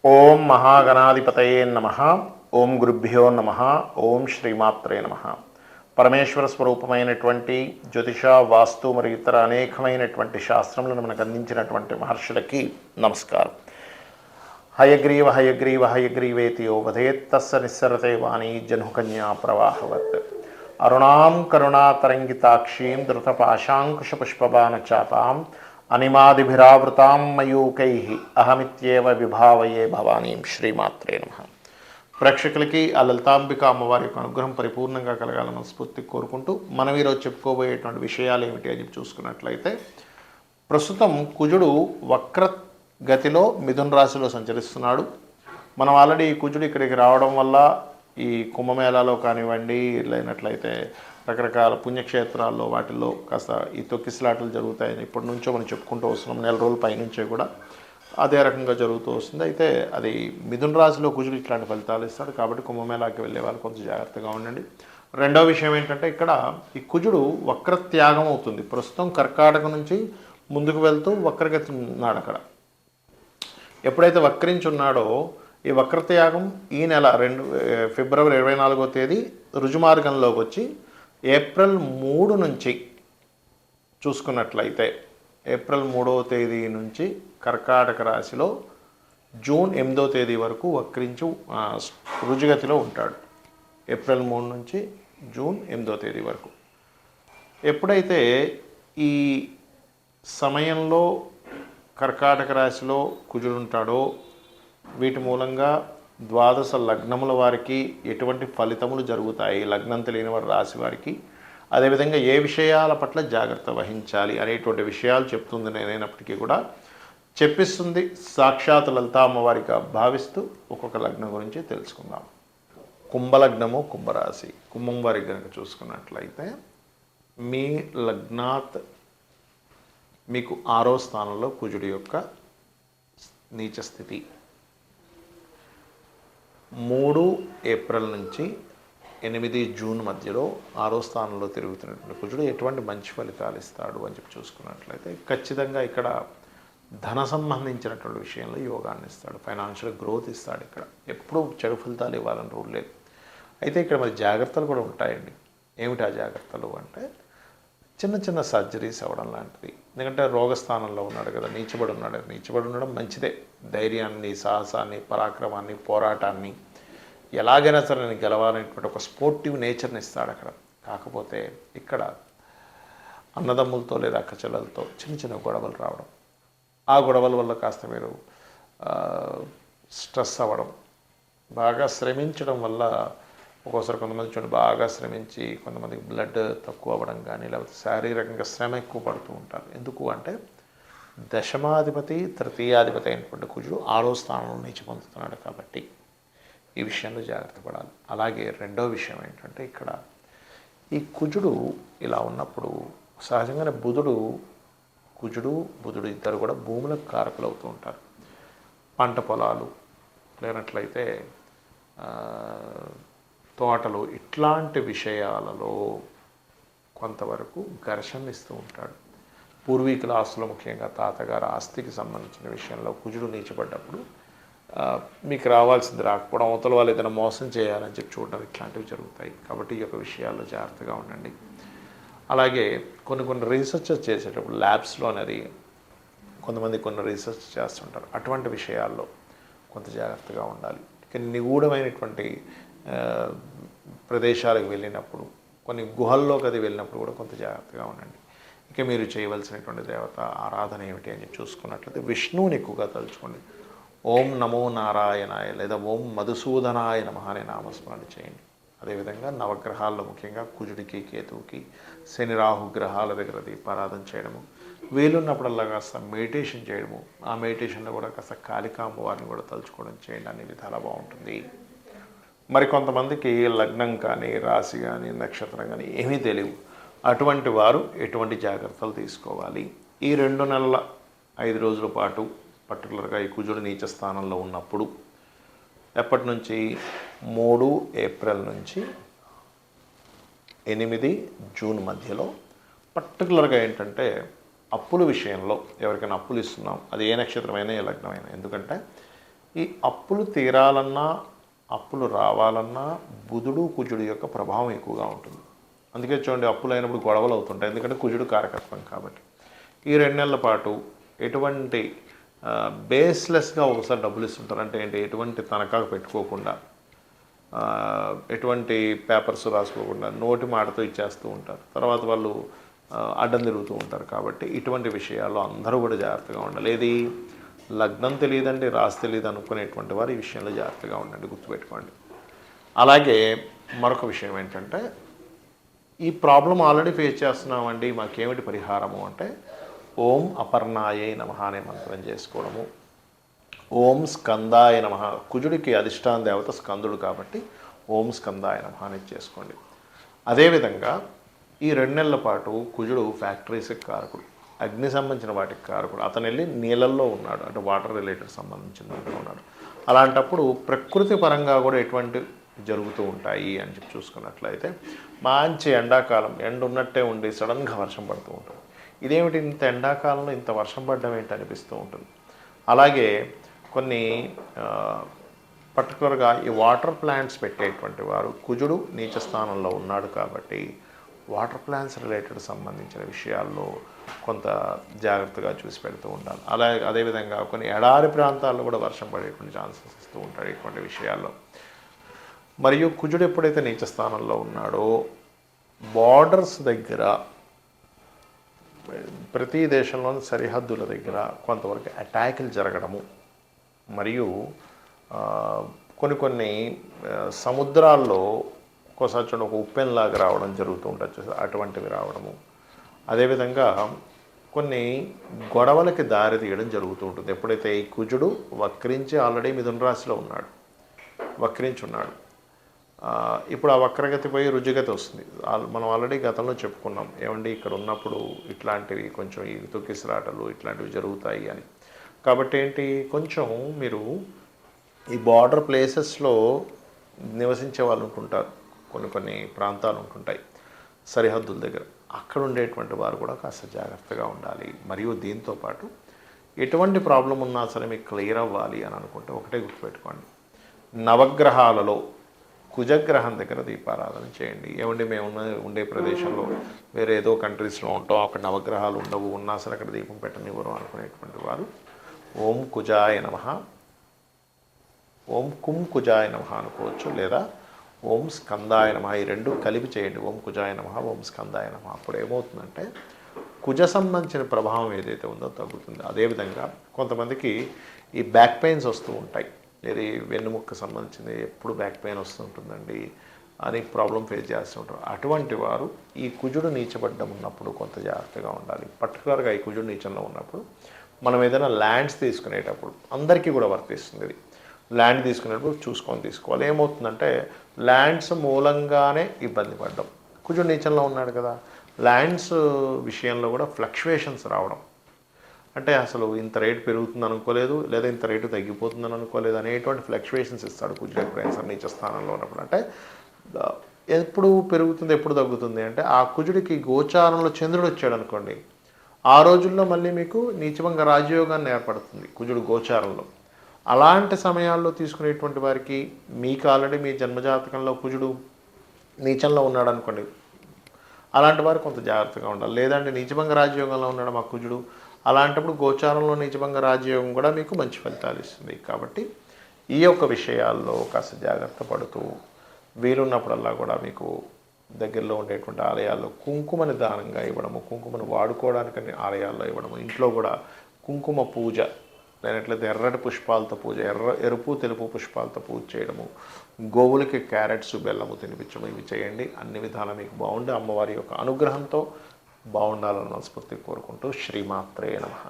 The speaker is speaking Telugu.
ఓం మహాగణాధిపతయే నమః. ఓం గురుభ్యో నమః. ఓం శ్రీమాత్రే నమః. పరమేశ్వర స్వరూపమైనటువంటి జ్యోతిష, వాస్తు మరియు ఇతర అనేకమైనటువంటి శాస్త్రములను మనకు అందించినటువంటి మహర్షులకి నమస్కారం. హయగ్రీవ హయగ్రీవ హయగ్రీవేతి యో వదేత్ తస్య నిస్సరతే వాణి జహ్నుకన్యా ప్రవాహవత్. అరుణాం కరుణాతరంగితాక్షీం ధృతపాశాంకుశపుష్పబాణచాపాం అనిమాదిభిరావృతాం మయూకైః అహమిత్యేవ విభావయే భవానీం. శ్రీమాత్రే నమః. ప్రేక్షకులకి ఆ లలితాంబిక అమ్మవారి యొక్క అనుగ్రహం పరిపూర్ణంగా కలగాలని మనస్ఫూర్తి కోరుకుంటూ మనం ఈరోజు చెప్పుకోబోయేటువంటి విషయాలు ఏమిటి అని చూసుకున్నట్లయితే, ప్రస్తుతం కుజుడు వక్రగతిలో మిథున రాశిలో సంచరిస్తున్నాడు. మనం ఆల్రెడీ ఈ కుజుడు ఇక్కడికి రావడం వల్ల ఈ కుంభమేళాలో కానివ్వండి, లేనట్లయితే రకరకాల పుణ్యక్షేత్రాల్లో వాటిల్లో కాస్త ఈ తొక్కిసలాటలు జరుగుతాయని ఇప్పటి నుంచో మనం చెప్పుకుంటూ వస్తున్నాం. నెల రోజుల పైనుంచే కూడా అదే రకంగా జరుగుతూ వస్తుంది. అయితే అది మిథున రాశిలో కుజుడు ఇట్లాంటి ఫలితాలు ఇస్తాడు కాబట్టి కుంభమేళాకి వెళ్ళే వాళ్ళు కొంచెం జాగ్రత్తగా ఉండండి. రెండో విషయం ఏంటంటే, ఇక్కడ ఈ కుజుడు వక్రత్యాగం అవుతుంది. ప్రస్తుతం కర్కాటక నుంచి ముందుకు వెళ్తూ వక్రగతి ఉన్నాడు. అక్కడ ఎప్పుడైతే వక్రించున్నాడో ఈ వక్రత్యాగం ఈ నెల ఫిబ్రవరి 24వ తేదీ రుజుమార్గంలోకి వచ్చి ఏప్రిల్ 3 నుంచి చూసుకున్నట్లయితే, ఏప్రిల్ 3వ తేదీ నుంచి కర్కాటక రాశిలో జూన్ 8వ తేదీ వరకు వక్రించు రుజుగతిలో ఉంటాడు. ఏప్రిల్ 3 నుంచి జూన్ 8వ తేదీ వరకు. ఎప్పుడైతే ఈ సమయంలో కర్కాటక రాశిలో కుజుడు ఉంటాడో, వీటి మూలంగా ద్వాదశ లగ్నముల వారికి ఎటువంటి ఫలితములు జరుగుతాయి, లగ్నం తెలియని వారి రాశి వారికి, అదేవిధంగా ఏ విషయాల పట్ల జాగ్రత్త వహించాలి అనేటువంటి విషయాలు చెప్తుంది. నేనైనప్పటికీ కూడా చెప్పిస్తుంది సాక్షాత్ లలితా అమ్మవారిగా భావిస్తూ ఒక్కొక్క లగ్నం గురించి తెలుసుకుందాం. కుంభలగ్నము, కుంభరాశి. కుంభం వారికి కనుక చూసుకున్నట్లయితే, మీ లగ్నాత్ మీకు 6వ స్థానంలో కుజుడి యొక్క నీచ స్థితి. 3 ఏప్రిల్ నుంచి 8 జూన్ మధ్యలో 6వ స్థానంలో తిరుగుతున్నటువంటి కుజుడు ఎటువంటి మంచి ఫలితాలు ఇస్తాడు అని చెప్పి చూసుకున్నట్లయితే, ఖచ్చితంగా ఇక్కడ ధన సంబంధించినటువంటి విషయంలో యోగాన్ని ఇస్తాడు, ఫైనాన్షియల్ గ్రోత్ ఇస్తాడు. ఇక్కడ ఎప్పుడూ చెడు ఫలితాలు ఇవ్వాలని రూల్ లేదు. అయితే ఇక్కడ మరి జాగ్రత్తలు కూడా ఉంటాయండి. ఏమిటి ఆ జాగ్రత్తలు అంటే, చిన్న చిన్న సర్జరీస్ అవ్వడం లాంటిది. ఎందుకంటే రోగస్థానంలో ఉన్నాడు కదా, నీచబడి ఉన్నాడు. నీచబడి ఉండడం మంచిదే. ధైర్యాన్ని, సాహసాన్ని, పరాక్రమాన్ని, పోరాటాన్ని, ఎలాగైనా సరే నేను గెలవాలనేటువంటి ఒక స్పోర్టివ్ నేచర్ని ఇస్తాడు అక్కడ. కాకపోతే ఇక్కడ అన్నదమ్ములతో లేదా అక్కచెల్లెలతో చిన్న చిన్న గొడవలు రావడం, ఆ గొడవల వల్ల కాస్త మీరు స్ట్రెస్ అవ్వడం, బాగా శ్రమించడం వల్ల ఒక్కోసారి కొంతమంది చూడండి బాగా శ్రమించి కొంతమందికి బ్లడ్ తక్కువ అవ్వడం కానీ, లేకపోతే శారీరకంగా శ్రమ ఎక్కువ పడుతూ ఉంటారు. ఎందుకు అంటే, దశమాధిపతి తృతీయాధిపతి అయినటువంటి కుజుడు 6వ స్థానంలో నీచి పొందుతున్నాడు కాబట్టి ఈ విషయంలో జాగ్రత్త పడాలి. అలాగే రెండో విషయం ఏంటంటే, ఇక్కడ ఈ కుజుడు ఇలా ఉన్నప్పుడు సహజంగానే కుజుడు బుధుడు ఇద్దరు కూడా భూములకు కారకులు అవుతూ ఉంటారు. పంట పొలాలు, లేనట్లయితే తోటలు, ఇట్లాంటి విషయాలలో కొంతవరకు ఘర్షణ ఇస్తూ ఉంటాడు. పూర్వీకుల ఆస్తులు, ముఖ్యంగా తాతగారు ఆస్తికి సంబంధించిన విషయంలో కుజుడు నీచబడ్డప్పుడు మీకు రావాల్సింది రాకపోవడం, అవతల వాళ్ళు ఏదైనా మోసం చేయాలని చెప్పి చూడడం, ఇట్లాంటివి జరుగుతాయి. కాబట్టి ఈ యొక్క విషయాల్లో జాగ్రత్తగా ఉండండి. అలాగే కొన్ని రీసెర్చ్ చేసేటప్పుడు ల్యాబ్స్లో అనేది కొంతమంది కొన్ని రీసెర్చ్ చేస్తుంటారు. అటువంటి విషయాల్లో కొంత జాగ్రత్తగా ఉండాలి. ఇక నిగూఢమైనటువంటి ప్రదేశాలకు వెళ్ళినప్పుడు, కొన్ని గుహల్లోకి అది వెళ్ళినప్పుడు కూడా కొంత జాగ్రత్తగా ఉండండి. ఇక మీరు చేయవలసినటువంటి దేవత ఆరాధన ఏమిటి అని చూసుకున్నట్లయితే, విష్ణువుని ఎక్కువగా తలుచుకోండి. ఓం నమో నారాయణాయ లేదా ఓం మధుసూదనాయ నమః అనే నామస్మరణ చేయండి. అదేవిధంగా నవగ్రహాల్లో ముఖ్యంగా కుజుడికి, కేతువుకి, శని రాహు గ్రహాల దగ్గర దీపారాధన చేయడము, వీలున్నప్పుడల్లా కాస్త మెడిటేషన్ చేయడము, ఆ మెడిటేషన్లో కూడా కాస్త కాళికాంబ వారిని కూడా తలుచుకోవడం చేయండి. అన్ని విధాలా బాగుంటుంది. మరి కొంతమందికి లగ్నం కానీ, రాశి కానీ, నక్షత్రం కానీ ఏమీ తెలియవు. అటువంటి వారు ఎటువంటి జాగ్రత్తలు తీసుకోవాలి? ఈ 2 నెలల 5 రోజుల పాటు పర్టికులర్గా ఈ కుజుడు నీచ స్థానంలో ఉన్నప్పుడు, ఎప్పటి నుంచి 3 ఏప్రిల్ నుంచి 8 జూన్ మధ్యలో పర్టికులర్గా ఏంటంటే, అప్పుల విషయంలో ఎవరికైనా అప్పులు ఇస్తున్నాం, అది ఏ నక్షత్రమైనా ఏ లగ్నమైనా, ఎందుకంటే ఈ అప్పులు తీరాలన్నా అప్పులు రావాలన్నా బుధుడు కుజుడు యొక్క ప్రభావం ఎక్కువగా ఉంటుంది. అందుకే చూడండి, అప్పులు అయినప్పుడు గొడవలు అవుతుంటాయి, ఎందుకంటే కుజుడు కారకత్వం కాబట్టి. ఈ 2 నెలల పాటు ఎటువంటి బేస్లెస్గా ఒకసారి డబ్బులు ఇస్తుంటారు. అంటే ఏంటి, ఎటువంటి తనఖాకు పెట్టుకోకుండా, ఎటువంటి పేపర్స్ రాసుకోకుండా నోటి మాటతో ఇచ్చేస్తూ ఉంటారు. తర్వాత వాళ్ళు అడ్డం తిరుగుతూ ఉంటారు. కాబట్టి ఇటువంటి విషయాల్లో అందరూ కూడా జాగ్రత్తగా ఉండాలి. ఏది లగ్నం తెలియదండి, రాసి తెలియదు అనుకునేటువంటి వారు ఈ విషయంలో జాగ్రత్తగా ఉండండి, గుర్తుపెట్టుకోండి. అలాగే మరొక విషయం ఏంటంటే, ఈ ప్రాబ్లం ఆల్రెడీ ఫేస్ చేస్తున్నామండి, మాకేమిటి పరిహారము అంటే, ఓం అపర్ణాయే నమః అనే మంత్రం చేసుకోవడము. ఓం స్కందాయ నమః, కుజుడికి అధిష్టాన దేవత స్కందుడు కాబట్టి ఓం స్కందాయ నమః అనేది చేసుకోండి. అదేవిధంగా ఈ 2 నెలల పాటు కుజుడు ఫ్యాక్టరీస్కి కారకుడు, అగ్ని సంబంధించిన వాటికి కారకుడు. అతను వెళ్ళి నీళ్ళల్లో ఉన్నాడు, అంటే వాటర్ రిలేటెడ్ సంబంధించిన దాంట్లో ఉన్నాడు. అలాంటప్పుడు ప్రకృతి పరంగా కూడా ఎటువంటి జరుగుతూ ఉంటాయి అని చెప్పి చూసుకున్నట్లయితే, మంచి ఎండాకాలం, ఎండ ఉన్నట్టే ఉండి సడన్గా వర్షం పడుతూ ఉంటుంది. ఇదేమిటి, ఇంత ఎండాకాలంలో ఇంత వర్షం పడడం ఏంటి అనిపిస్తూ ఉంటుంది. అలాగే కొన్ని పర్టికులర్గా ఈ వాటర్ ప్లాంట్స్ పెట్టేటువంటి వారు, కుజుడు నీచ స్థానంలో ఉన్నాడు కాబట్టి వాటర్ ప్లాంట్స్ రిలేటెడ్ సంబంధించిన విషయాల్లో కొంత జాగ్రత్తగా చూసి పెడుతూ ఉండాలి. అలాగే అదేవిధంగా కొన్ని ఎడారి ప్రాంతాల్లో కూడా వర్షం పడేటువంటి ఛాన్సెస్ ఇస్తూ ఉంటాడు ఇటువంటి విషయాల్లో. మరియు కుజుడు ఎప్పుడైతే నీచ స్థానంలో ఉన్నాడో, బార్డర్స్ దగ్గర, ప్రతి దేశంలోని సరిహద్దుల దగ్గర కొంతవరకు అటాకులు జరగడము, మరియు కొన్ని సముద్రాల్లో ఒక్కోసారి చూడండి ఒక ఉప్పెన్లాగా రావడం జరుగుతూ ఉంటుంది, అటువంటివి రావడము. అదేవిధంగా కొన్ని గొడవలకి దారి తీయడం జరుగుతూ ఉంటుంది. ఎప్పుడైతే ఈ కుజుడు వక్రించి ఆల్రెడీ మిథున రాశిలో ఉన్నాడు, వక్రించి ఉన్నాడు, ఇప్పుడు ఆ వక్రగతి పోయి రుజుగతి వస్తుంది. మనం ఆల్రెడీ గతంలో చెప్పుకున్నాం, ఏమండి ఇక్కడ ఉన్నప్పుడు ఇట్లాంటివి కొంచెం ఈ తొక్కిసలాటలు ఇట్లాంటివి జరుగుతాయి అని. కాబట్టి ఏంటి, కొంచెం మీరు ఈ బార్డర్ ప్లేసెస్లో నివసించే వాళ్ళు ఉంటుంటారు, కొన్ని ప్రాంతాలు ఉంటుంటాయి సరిహద్దుల దగ్గర, అక్కడ ఉండేటువంటి వారు కూడా కాస్త జాగ్రత్తగా ఉండాలి. మరియు దీంతోపాటు ఎటువంటి ప్రాబ్లం ఉన్నా సరే మీకు క్లియర్ అవ్వాలి అని అనుకుంటే ఒకటే గుర్తుపెట్టుకోండి, నవగ్రహాలలో కుజగ్రహం దగ్గర దీపారాధన చేయండి. ఏమండి మేము ఉండే ప్రదేశంలో వేరే ఏదో కంట్రీస్లో ఉంటాం, అక్కడ నవగ్రహాలు ఉండవు, ఉన్నా సరే అక్కడ దీపం పెట్టనివ్వరు అనుకునేటువంటి వారు ఓం కుజాయ నమః, ఓం కుం కుజాయ నమః అనుకోవచ్చు, లేదా ఓం స్కందాయ నమః, ఈ 2 కలిపి చేయండి. ఓం కుజాయ నమః, ఓం స్కందాయ నమః. అప్పుడు ఏమవుతుందంటే కుజ సంబంధించిన ప్రభావం ఏదైతే ఉందో తగ్గుతుంది. అదేవిధంగా కొంతమందికి ఈ బ్యాక్ పెయిన్స్ వస్తూ ఉంటాయి, ఇది వెన్నుముక్క సంబంధించింది, ఎప్పుడు బ్యాక్ పెయిన్ వస్తుంటుందండి అని ప్రాబ్లం ఫేస్ చేస్తూ ఉంటారు. అటువంటి వారు ఈ కుజుడు నీచబడ్డం ఉన్నప్పుడు కొంత జాగ్రత్తగా ఉండాలి. పర్టికులర్గా ఈ కుజుడు నీచంలో ఉన్నప్పుడు మనం ఏదైనా ల్యాండ్స్ తీసుకునేటప్పుడు, అందరికీ కూడా వర్తిస్తుంది ఇది, ల్యాండ్ తీసుకునేటప్పుడు చూసుకొని తీసుకోవాలి. ఏమవుతుందంటే ల్యాండ్స్ మూలంగానే ఇబ్బంది పడ్డం, కుజుడు నీచంలో ఉన్నాడు కదా, ల్యాండ్స్ విషయంలో కూడా ఫ్లక్చువేషన్స్ రావడం, అంటే అసలు ఇంత రేటు పెరుగుతుంది అనుకోలేదు, లేదా ఇంత రేటు తగ్గిపోతుందని అనుకోలేదు అనేటువంటి ఫ్లక్చువేషన్స్ ఇస్తాడు కుజుడు ఎప్పుడైనా నీచ స్థానంలో ఉన్నప్పుడు. అంటే ఎప్పుడు పెరుగుతుంది ఎప్పుడు తగ్గుతుంది అంటే, ఆ కుజుడికి గోచారంలో చంద్రుడు వచ్చాడు అనుకోండి, ఆ రోజుల్లో మళ్ళీ మీకు నీచభంగ రాజయోగాన్ని ఏర్పడుతుంది కుజుడు గోచారంలో. అలాంటి సమయాల్లో తీసుకునేటువంటి వారికి, మీకు ఆల్రెడీ మీ జన్మజాతకంలో కుజుడు నీచంలో ఉన్నాడు అనుకోండి, అలాంటి వారు కొంత జాగ్రత్తగా ఉండాలి. లేదంటే నీచభంగ రాజయోగంలో ఉన్నాడు మా కుజుడు, అలాంటప్పుడు గోచారంలో నీచభంగ రాజయోగం కూడా మీకు మంచి ఫలితాలు ఇస్తుంది. కాబట్టి ఈ యొక్క విషయాల్లో కాస్త జాగ్రత్త పడుతూ, వీలున్నప్పుడల్లా కూడా మీకు దగ్గరలో ఉండేటువంటి ఆలయాల్లో కుంకుమని దానంగా ఇవ్వడము, కుంకుమను వాడుకోవడానికని ఆలయాల్లో ఇవ్వడము, ఇంట్లో కూడా కుంకుమ పూజ, లేనట్లయితే ఎర్రటి పుష్పాలతో పూజ, ఎరుపు తెలుపు పుష్పాలతో పూజ చేయడము, గోవులకి క్యారెట్స్ బెల్లము తినిపించడం, ఇవి చేయండి. అన్ని విధాలా మీకు బాగుండి అమ్మవారి యొక్క అనుగ్రహంతో బాగుండాలని మనస్ఫూర్తిగా కోరుకుంటూ శ్రీమాత్రే నమః.